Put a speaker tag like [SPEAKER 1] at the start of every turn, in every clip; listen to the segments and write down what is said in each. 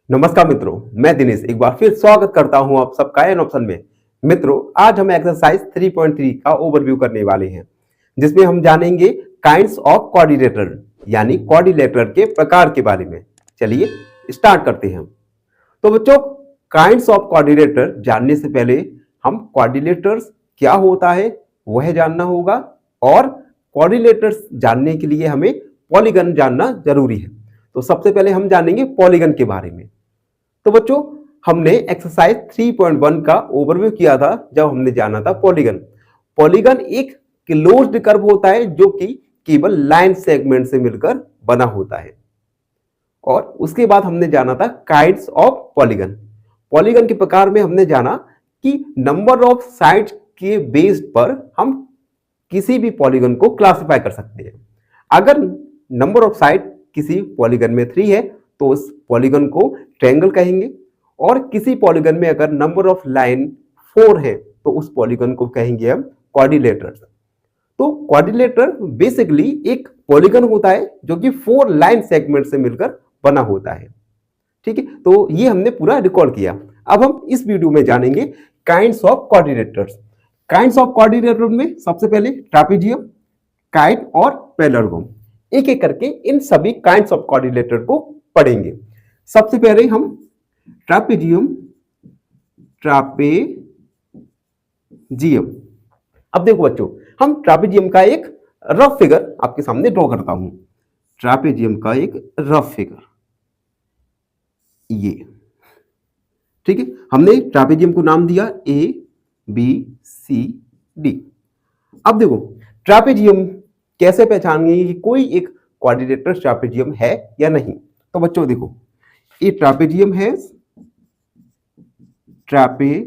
[SPEAKER 1] नमस्कार मित्रों, मैं दिनेश एक बार फिर स्वागत करता हूं आप सबका एन ऑप्शन में। मित्रों, आज हम एक्सरसाइज 3.3 का ओवरव्यू करने वाले हैं, जिसमें हम जानेंगे काइंड्स ऑफ कोऑर्डिनेटर यानी कोऑर्डिनेटर के प्रकार के बारे में। चलिए स्टार्ट करते हैं। तो बच्चों, काइंड्स ऑफ कोऑर्डिनेटर जानने से पहले हम कोऑर्डिनेटर्स क्या होता है वह जानना होगा, और कोऑर्डिनेटर्स जानने के लिए हमें पॉलीगन जानना जरूरी है। तो सबसे पहले हम जानेंगे पॉलीगन के बारे में। तो बच्चों, हमने एक्सरसाइज 3.1 का ओवरव्यू किया था जब हमने जाना था पॉलीगन। पॉलीगन एक क्लोज्ड कर्व होता है जो कि केवल लाइन सेगमेंट से मिलकर बना होता है। और उसके बाद हमने जाना था काइंड्स ऑफ पॉलीगन। पॉलीगन के प्रकार में हमने जाना कि नंबर ऑफ साइड्स के बेस पर हम किसी भी पॉलीगन को क्लासिफाई कर सकते हैं। अगर नंबर ऑफ साइड किसी पॉलीगन में 3 है तो उस पॉलीगन को ट्रायंगल कहेंगे, और किसी पॉलीगन में अगर नंबर ऑफ लाइन 4 है तो उस पॉलीगन को कहेंगे हम क्वाड्रिलेटर। तो क्वाड्रिलेटर बेसिकली एक पॉलीगन होता है जो कि 4 लाइन सेगमेंट से मिलकर बना होता है। ठीक है, तो ये हमने पूरा रिकॉर्ड किया। अब हम इस वीडियो में जानेंगे kinds of coordinators. Kinds of coordinator में सबसे पहले ट्रापेजियम, काइट और पैरेललोग्राम, एक एक करके इन सभी काइंड्स ऑफ कोऑर्डिनेटर को पढ़ेंगे। सबसे पहले हम ट्रापेजियम। अब देखो बच्चों, हम ट्रापेजियम का एक रफ फिगर आपके सामने ड्रॉ करता हूं। ट्रापेजियम का एक रफ फिगर ये, ठीक है। हमने ट्रापेजियम को नाम दिया ABCD। अब देखो, ट्रापेजियम कैसे पहचानेंगे कि कोई एक कोऑर्डिनेटर ट्रापेजियम है या नहीं। तो बच्चों देखो, ये ट्रापेजियम है, ट्रापेजियम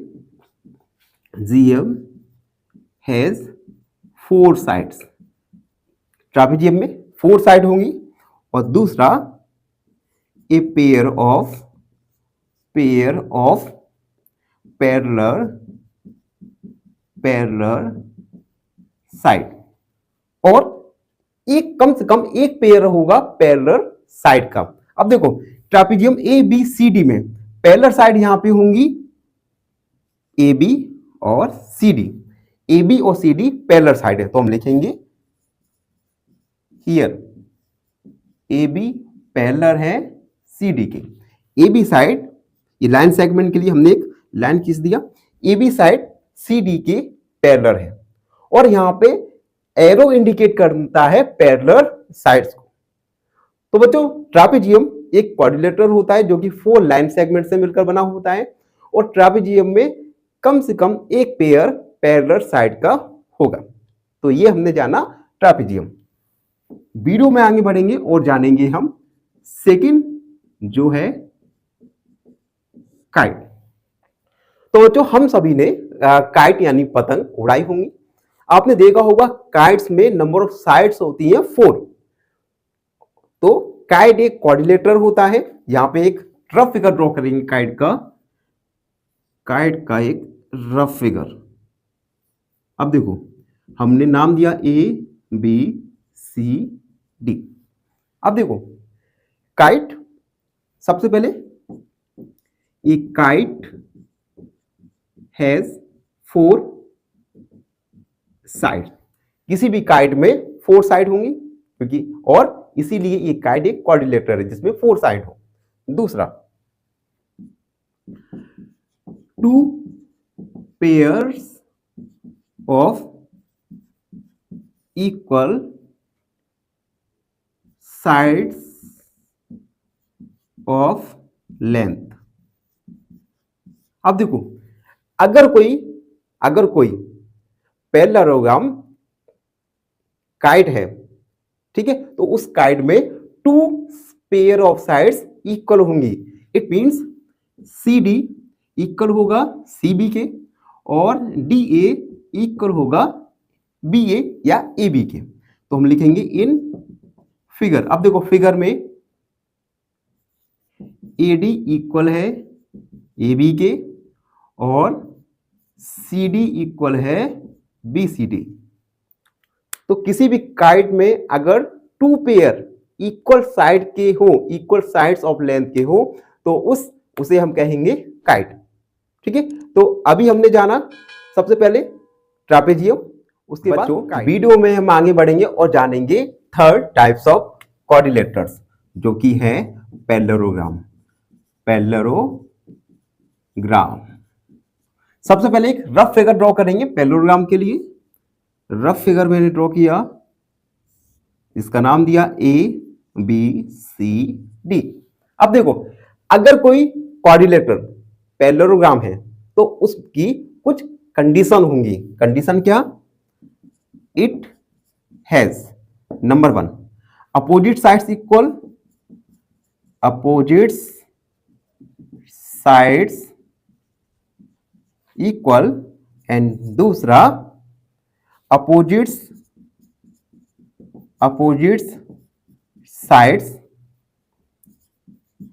[SPEAKER 1] हैज 4 साइड्स। ट्रापेजियम में 4 साइड होंगी। और दूसरा, a pair of parallel side, और एक कम से कम एक पेयर होगा पैरेलल साइड का। अब देखो, ट्रापेजियम ABCD में पैरेलल साइड यहां पे होंगी AB और CD। AB और CD पैरेलल साइड है, तो हम लिखेंगे हियर AB पैरेलल है CD के। AB साइड, ये लाइन सेगमेंट के लिए हमने एक लाइन खींच दिया। AB साइड CD के पैरेलल है, और यहां पे एरो इंडिकेट करता है पैरेलल साइड्स को। तो बच्चों, ट्रापेजियम एक कोऑर्डिनेटर होता है जो कि 4 लाइन सेगमेंट से मिलकर बना होता है, और ट्रापेजियम में कम से कम एक पेयर पैरेलल साइड का होगा। तो ये हमने जाना ट्रापेजियम। वीडियो में आगे बढ़ेंगे और जानेंगे हम सेकंड जो है काइट। तो बच्चों, हम सभी ने काइट यानी पतंग उड़ाई होंगी। आपने देखा होगा काइट्स में नंबर ऑफ साइड्स होती हैं 4। तो काइट एक कोऑर्डिनेटर होता है। यहां पे एक रफ फिगर ड्रॉ करेंगे काइट का एक रफ फिगर। अब देखो, हमने नाम दिया ABCD। अब देखो, काइट, सबसे पहले ये काइट हैज 4 साइड। किसी भी काइट में 4 साइड होंगी, क्योंकि और इसीलिए ये काइट एक कोऑर्डिनेटर है जिसमें 4 साइड हो। दूसरा, 2 pairs of equal sides of length. अब देखो, अगर कोई पैरेललोग्राम काइट है, ठीक है, तो उस काइट में 2 पेयर ऑफ साइड्स इक्वल होंगी। इट मींस CD इक्वल होगा CB के, और DA इक्वल होगा BA या AB के। तो हम लिखेंगे इन फिगर। अब देखो, फिगर में AD इक्वल है AB के, और CD इक्वल है BCD। तो किसी भी काइट में अगर 2 पेयर इक्वल साइड के हो, इक्वल साइड्स ऑफ लेंथ के हो, तो उसे हम कहेंगे काइट। ठीक है, तो अभी हमने जाना सबसे पहले ट्रापेजियम, उसके बाद वीडियो में हम आगे बढ़ेंगे और जानेंगे थर्ड टाइप्स ऑफ क्वाड्रिलेटरल्स जो कि है पैरेललोग्राम। पैरेललोग्राम सबसे पहले एक रफ फिगर ड्रॉ करेंगे पैरेललोग्राम के लिए। रफ फिगर मैंने ड्रॉ किया, इसका नाम दिया ABCD। अब देखो, अगर कोई क्वाड्रिलेटरल पैरेललोग्राम है तो उसकी कुछ कंडीशन होंगी। कंडीशन क्या? It has number 1 opposite sides equal, opposite sides equal, and दूसरा अपोजिट्स साइड्स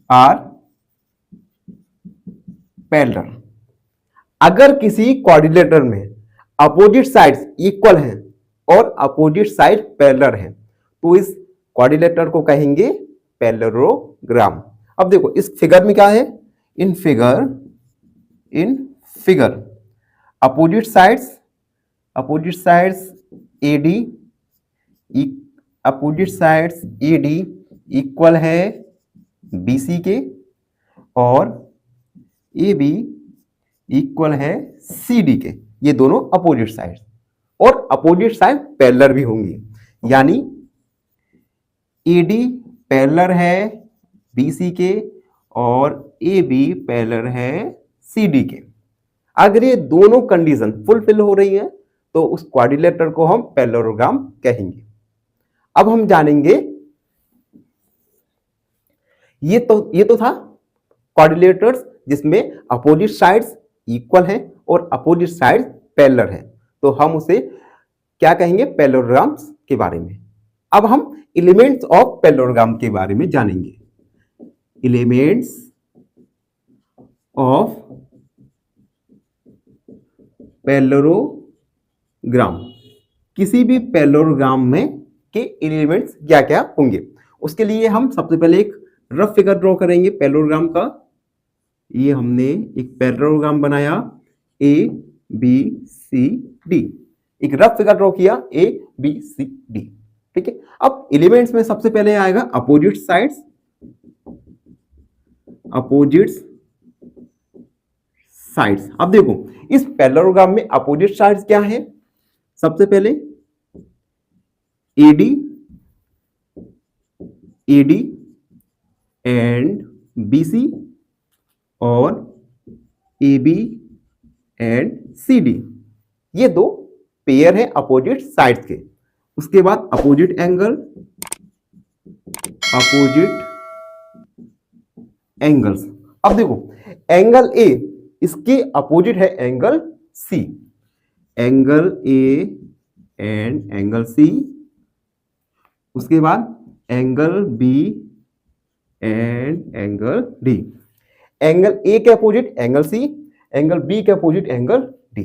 [SPEAKER 1] आर पैरेलल। अगर किसी क्वाड्रिलेटरल में अपोजिट साइड्स इक्वल हैं और अपोजिट साइड पैरेलल हैं तो इस क्वाड्रिलेटरल को कहेंगे पैरेललोग्राम। अब देखो इस फिगर में क्या है? In figure opposite sides AD equal है BC के और AB इक्वल है CD के। ये दोनों अपोजिट साइड्स, और अपोजिट साइड पैरेलल भी होंगी, यानी AD पैरेलल है BC के और AB पैरेलल है CD के। अगर ये दोनों कंडीशन फुलफिल हो रही है तो उस क्वाड्रिलेटरल को हम पैरेललोग्राम कहेंगे। अब हम जानेंगे, ये तो था क्वाड्रिलेटरल्स जिसमें अपोजिट साइड्स इक्वल हैं और अपोजिट साइड्स पैरेलल हैं, तो हम उसे क्या कहेंगे? पैरेललोग्राम्स के बारे में। अब हम एलिमेंट्स ऑफ पैरेललोग्राम के बारे में जानेंगे। एलिमेंट्स ऑफ पैरेललोग्राम, किसी भी पैरेललोग्राम में के एलिमेंट्स क्या क्या होंगे, उसके लिए हम सबसे पहले एक रफ फिगर ड्रॉ करेंगे पैरेललोग्राम का। ये हमने एक पैरेललोग्राम बनाया ABCD, एक रफ फिगर ड्रॉ किया ABCD। ठीक है, अब एलिमेंट्स में सबसे पहले आएगा अपोजिट साइड्स। अब देखो इस पैरेललोग्राम में अपोजिट साइड्स क्या है? सबसे पहले AD एंड BC और AB एंड CD, ये दो पेयर है अपोजिट साइड्स के। उसके बाद अपोजिट एंगल्स। अब देखो एंगल A, इसके अपोजिट है angle C, angle A and angle C। उसके बाद angle B and angle D, angle A के opposite angle C, angle B के अपोजिट एंगल D।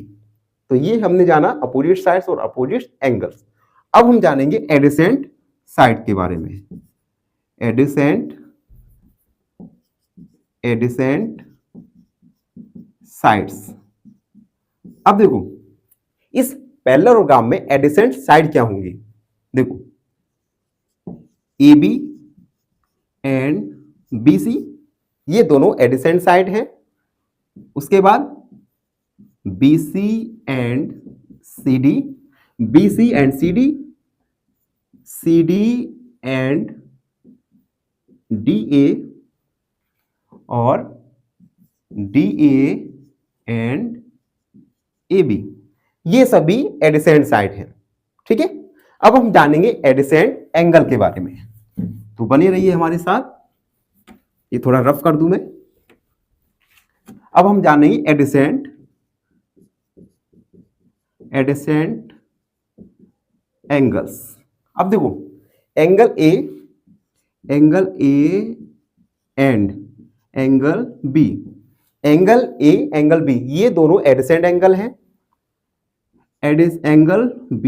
[SPEAKER 1] तो ये हमने जाना अपोजिट साइड्स और अपोजिट एंगल्स। अब हम जानेंगे एडिसेंट साइड के बारे में। एडिसेंट साइड्स। अब देखो इस पैरेललोग्राम में एडिसेंट साइड क्या होंगी? देखो AB एंड BC, ये दोनों एडिसेंट साइड हैं। उसके बाद BC and CD, BC and CD, CD and DA और DA एंड AB, ये सभी एडिसेंट साइड हैं। ठीक है, अब हम जानेंगे एडिसेंट एंगल के बारे में, तो बने रहिए हमारे साथ। ये थोड़ा रफ कर दूं मैं। अब हम जानेंगे एडिसेंट एंगल्स। अब देखो angle A and angle B, angle A angle B, ये दोनों एडिसेंट एंगल हैं। Angle B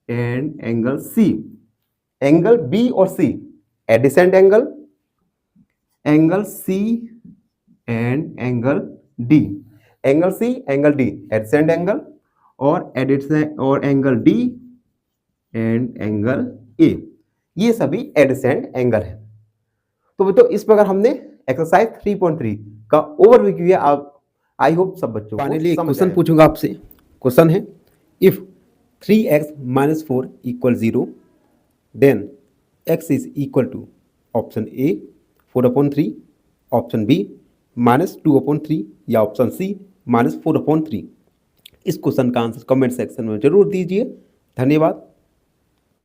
[SPEAKER 1] and angle C, angle B और C adjacent angle, angle C and angle D, angle C angle D adjacent angle, और adjacent और angle D and angle A, ये सभी AdSense angle है। तो बच्चों इस प्रकार हमने एक्सरसाइज 3.3 का ओवरव्यू किया। आप आई होप सब बच्चों को फाइनली एक क्वेश्चन पूछूंगा आपसे। क्वेश्चन है if 3x - 4 = 0 then x is equal to option A 4/3, option B -2/3 या ऑप्शन सी -4/3। इस क्वेश्चन का आंसर कमेंट सेक्शन में जरूर दीजिए। धन्यवाद।